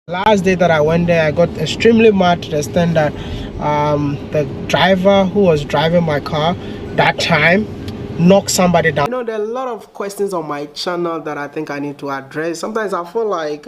Last day that I went there, I got extremely mad to the extent that the driver who was driving my car that time knocked somebody down. You know, there are a lot of questions on my channel that I think I need to address. Sometimes I feel like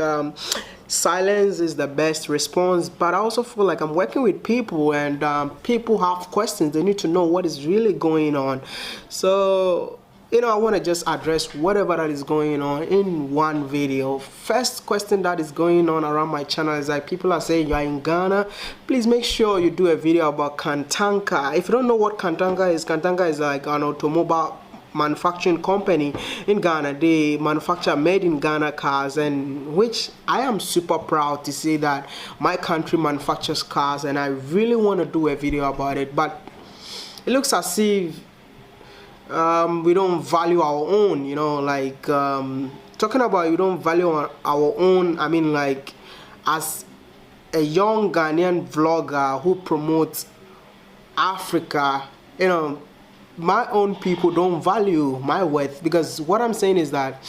silence is the best response, but I also feel like I'm working with people, and people have questions. They need to know what is really going on. So I want to just address whatever that is going on in one video. First question that is going on around my channel is like people are saying you are in Ghana. Please make sure you do a video about Kantanka. If you don't know what Kantanka is like an automobile manufacturing company in Ghana. They manufacture made in Ghana cars, and which I am super proud to say that my country manufactures cars, and I really want to do a video about it, but it looks as if we don't value our own, like talking about we don't value our own. I mean, like, as a young Ghanaian vlogger who promotes Africa, my own people don't value my worth, because what I'm saying is that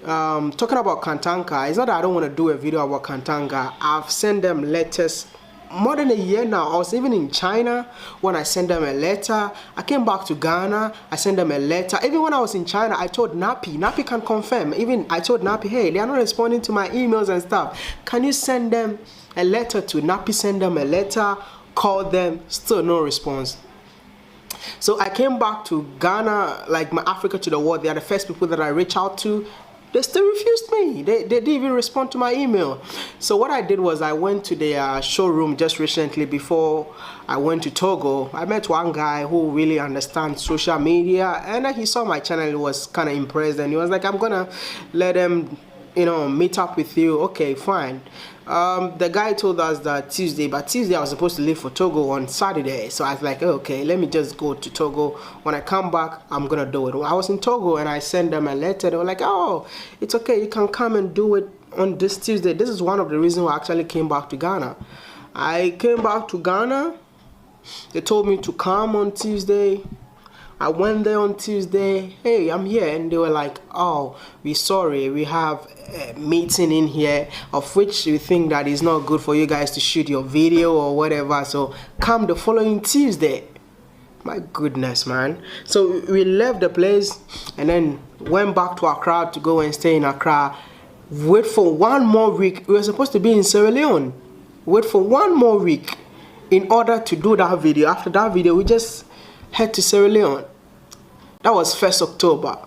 talking about Kantanka, it's not that I don't want to do a video about Kantanka. I've sent them letters more than a year now. I was even in China when I sent them a letter. I came back to Ghana, I sent them a letter. Even when I was in China, I told Nappy can confirm. Even I told Nappy, hey, they are not responding to my emails and stuff. Can you send them a letter to Nappy? Send them a letter, call them, still no response. So I came back to Ghana, like my Africa to the world. They are the first people that I reach out to. They still refused me. They didn't even respond to my email. So what I did was I went to the showroom just recently before I went to Togo. I met one guy who really understands social media, and he saw my channel. He was kind of impressed, and he was like, I'm gonna let him meet up with you. Okay, fine. The guy told us that Tuesday, but Tuesday I was supposed to leave for Togo on Saturday. So I was like, okay, let me just go to Togo. When I come back, I'm gonna do it. I was in Togo and I sent them a letter. They were like, oh, it's okay, you can come and do it on this Tuesday. This is one of the reasons why I actually came back to Ghana. I came back to Ghana. They told me to come on Tuesday. I went there on Tuesday. Hey, I'm here. And they were like, oh, we're sorry, we have a meeting in here of which we think that is not good for you guys to shoot your video or whatever, so come the following Tuesday. My goodness, man. So we left the place and then went back to Accra to go and stay in Accra. Wait for one more week. We were supposed to be in Sierra Leone. Wait for one more week in order to do that video. After that video, we just head to Sierra Leone. That was 1st October.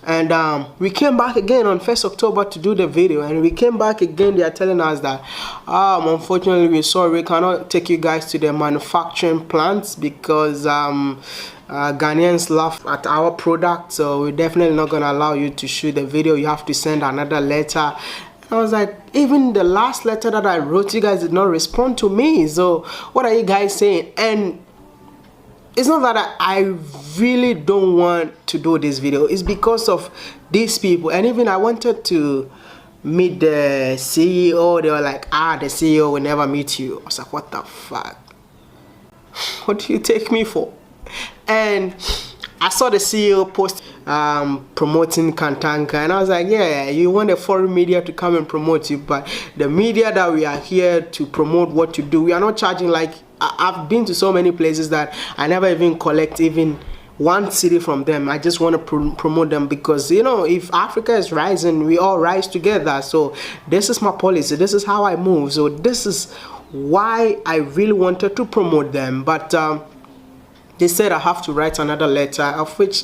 And we came back again on 1st October to do the video. And we came back again, they are telling us that unfortunately, we're sorry, we cannot take you guys to the manufacturing plants because Ghanaians laugh at our product. So we're definitely not going to allow you to shoot the video. You have to send another letter. I was like, even the last letter that I wrote, you guys did not respond to me. So what are you guys saying? And it's not that I really don't want to do this video. It's because of these people. And even I wanted to meet the CEO. They were like, the CEO will never meet you. I was like, what the fuck? What do you take me for? And I saw the CEO post promoting Kantanka, and I was like, yeah, you want the foreign media to come and promote you, but the media that we are here to promote what you do, we are not charging. Like, I've been to so many places that I never even collect even one city from them. I just want to promote them because, if Africa is rising, we all rise together. So this is my policy. This is how I move. So this is why I really wanted to promote them. But they said I have to write another letter, of which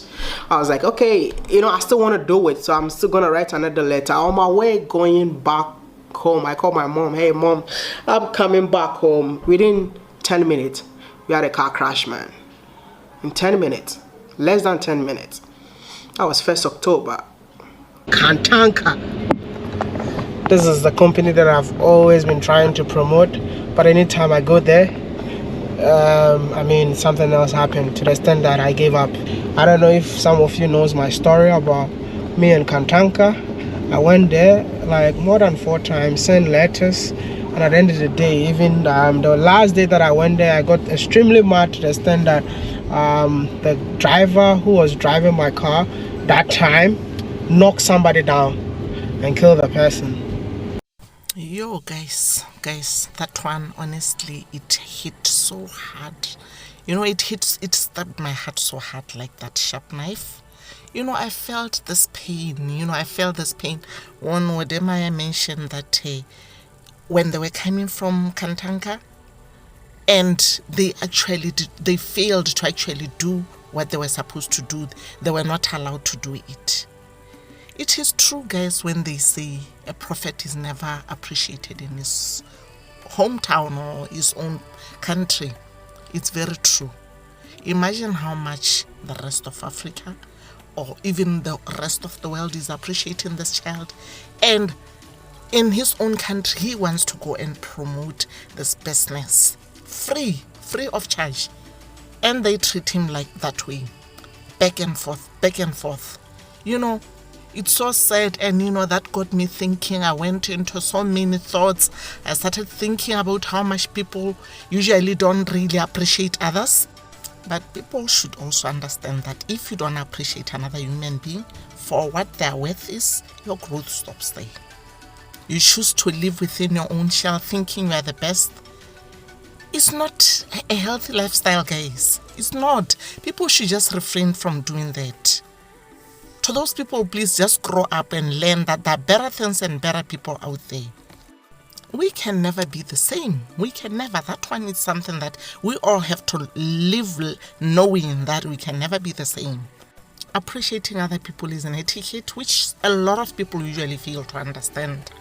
I was like, okay, I still want to do it. So I'm still going to write another letter. On my way going back home, I called my mom. Hey, mom, I'm coming back home. Within 10 minutes, we had a car crash, man. In 10 minutes. Less than 10 minutes. That was 1st October. Kantanka. This is the company that I've always been trying to promote. But anytime I go there, I mean, something else happened to the extent that I gave up. I don't know if some of you knows my story about me and Kantanka. I went there like more than 4 times, sent letters, and at the end of the day, even the last day that I went there, I got extremely mad to the extent that the driver who was driving my car that time knocked somebody down and killed the person. Yo, guys, that one, honestly, it hit so hard. It stabbed my heart so hard like that sharp knife. I felt this pain. When Wode Maya mentioned that when they were coming from Kantanka, and they failed to actually do what they were supposed to do. They were not allowed to do it. It is true, guys, when they say a prophet is never appreciated in his hometown or his own country. It's very true. Imagine how much the rest of Africa or even the rest of the world is appreciating this child. And in his own country, he wants to go and promote this business free of charge. And they treat him like that way, back and forth. It's so sad, and that got me thinking. I went into so many thoughts. I started thinking about how much people usually don't really appreciate others. But people should also understand that if you don't appreciate another human being for what their worth is, your growth stops there. You choose to live within your own shell thinking you are the best. It's not a healthy lifestyle, guys. It's not. People should just refrain from doing that. To those people, please just grow up and learn that there are better things and better people out there. We can never be the same. We can never. That one is something that we all have to live knowing that we can never be the same. Appreciating other people is an etiquette which a lot of people usually fail to understand.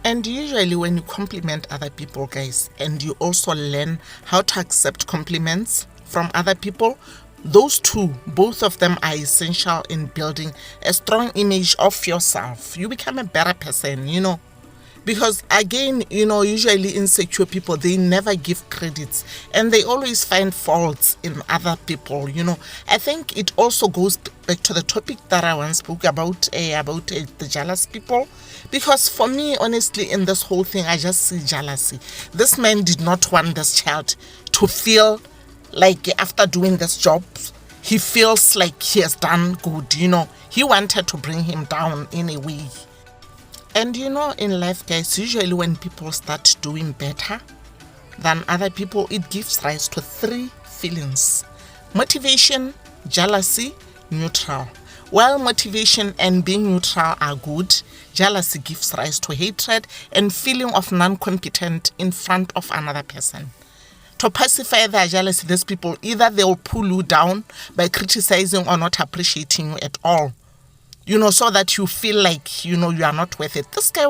And usually when you compliment other people, guys, and you also learn how to accept compliments from other people, those two, both of them are essential in building a strong image of yourself. You become a better person, Because again, usually insecure people, they never give credits and they always find faults in other people, I think it also goes back to the topic that I once spoke about the jealous people. Because for me, honestly, in this whole thing, I just see jealousy. This man did not want this child to feel like after doing this job, he feels like he has done good, He wanted to bring him down in a way. And in life, guys, usually when people start doing better than other people, it gives rise to 3 feelings: motivation, jealousy, neutral. While motivation and being neutral are good, jealousy gives rise to hatred and feeling of non-competent in front of another person. To pacify their jealousy, these people, either they'll pull you down by criticizing or not appreciating you at all. So that you feel like, you are not worth it. This guy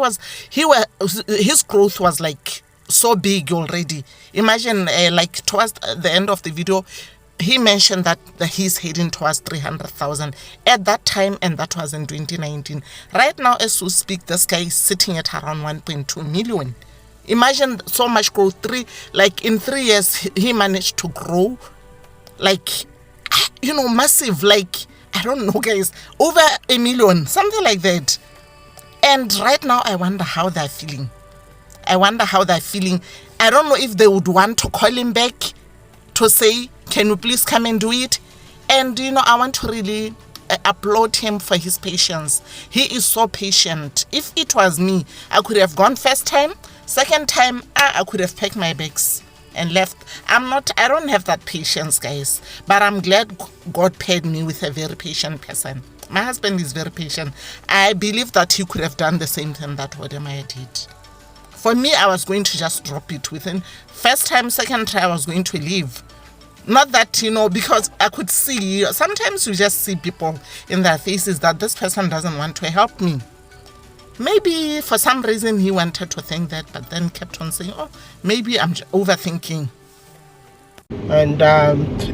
his growth was like so big already. Imagine like towards the end of the video, he mentioned that he's heading towards 300,000 at that time, and that was in 2019. Right now, as we speak, this guy is sitting at around 1.2 million. Imagine so much growth. In 3 years, he managed to grow massive, I don't know, guys, over 1 million, something like that. And right now, I wonder how they're feeling. I don't know if they would want to call him back to say, can you please come and do it? And, I want to really applaud him for his patience. He is so patient. If it was me, I could have gone first time. Second time, I could have packed my bags and left. I don't have that patience, guys. But I'm glad God paired me with a very patient person. My husband is very patient. I believe that he could have done the same thing that Wode Maya did. For me, I was going to just drop it within first time, second time, I was going to leave. Not that, because I could see, sometimes you just see people in their faces that this person doesn't want to help me. Maybe for some reason he wanted to think that, but then kept on saying, maybe I'm overthinking. And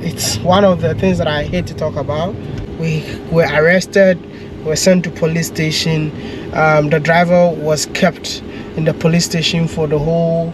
it's one of the things that I hate to talk about. We were arrested, we were sent to police station. The driver was kept in the police station for the whole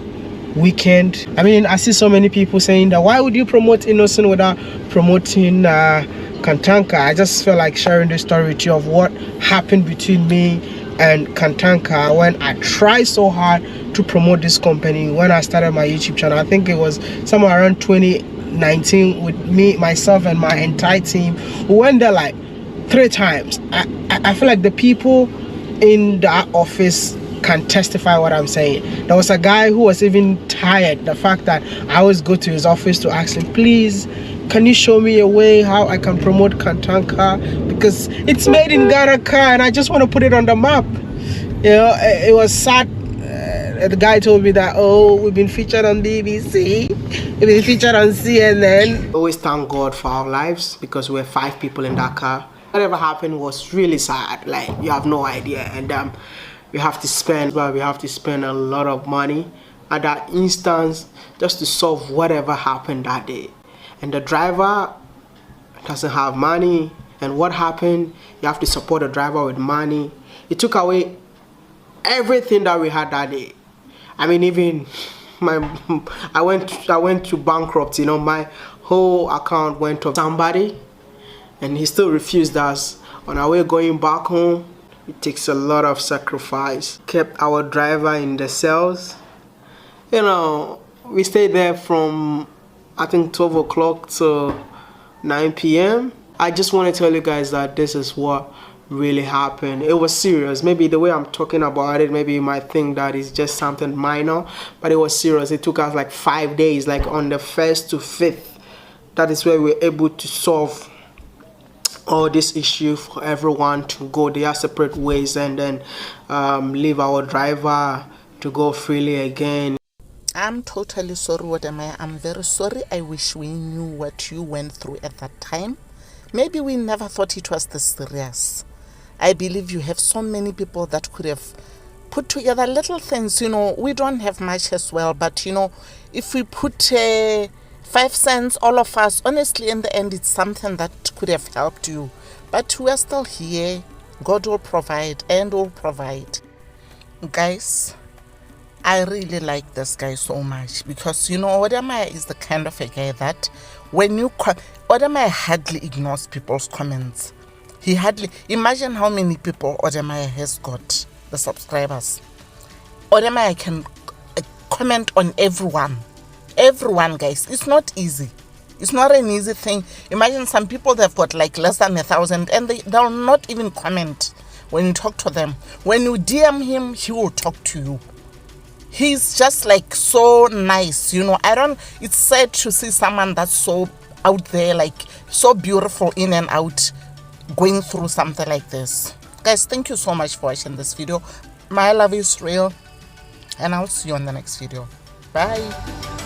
weekend. I see so many people saying that why would you promote innocent without promoting Kantanka? I just felt like sharing the story with you of what happened between me and Kantanka when I tried so hard to promote this company when I started my YouTube channel. I think it was somewhere around 2019 with me, myself, and my entire team. We went there 3 times. I feel like the people in that office can testify what I'm saying. There was a guy who was even tired. The fact that I always go to his office to ask him, please, can you show me a way how I can promote Kantanka? Because it's made in Ghana and I just want to put it on the map. You know, it was sad. The guy told me that, oh, we've been featured on BBC, we've been featured on CNN. Always thank God for our lives, because we're 5 people in that car. Whatever happened was really sad, like you have no idea. And we have to spend a lot of money at that instance just to solve whatever happened that day. And the driver doesn't have money, and what happened, you have to support the driver with money. It took away everything that we had that day. I mean, even I went to bankrupt, you know, my whole account went to somebody, and he still refused us. On our way going back home, it takes a lot of sacrifice. Kept our driver in the cells. You know, we stayed there from, I think, 12 o'clock to 9 p.m. I just want to tell you guys that this is what really happened. It was serious. Maybe the way I'm talking about it, maybe you might think that it's just something minor, but it was serious. It took us like 5 days, like on the 1st to 5th. That is where we were able to solve all this issue for everyone to go their separate ways, and then leave our driver to go freely again. I'm totally sorry, Wode Maya. I'm very sorry. I wish we knew what you went through at that time. Maybe we never thought it was this serious. I believe you have so many people that could have put together little things. You know, we don't have much as well, but you know, if we put 5 cents, all of us, honestly, in the end, it's something that could have helped you. But we are still here. God will provide and will provide. Guys, I really like this guy so much, because you know, Wode Maya is the kind of a guy that when you Wode Maya hardly ignores people's comments. He hardly, imagine how many people Wode Maya has got, the subscribers. Wode Maya can comment on everyone, guys. It's not easy. It's not an easy thing. Imagine some people, they've got like less than 1,000, and they'll not even comment when you talk to them. When you DM him, he will talk to you. He's just like so nice, you know. It's sad to see someone that's so out there, like so beautiful in and out, going through something like this. Guys, thank you so much for watching this video. My love is real, and I'll see you on the next video. Bye.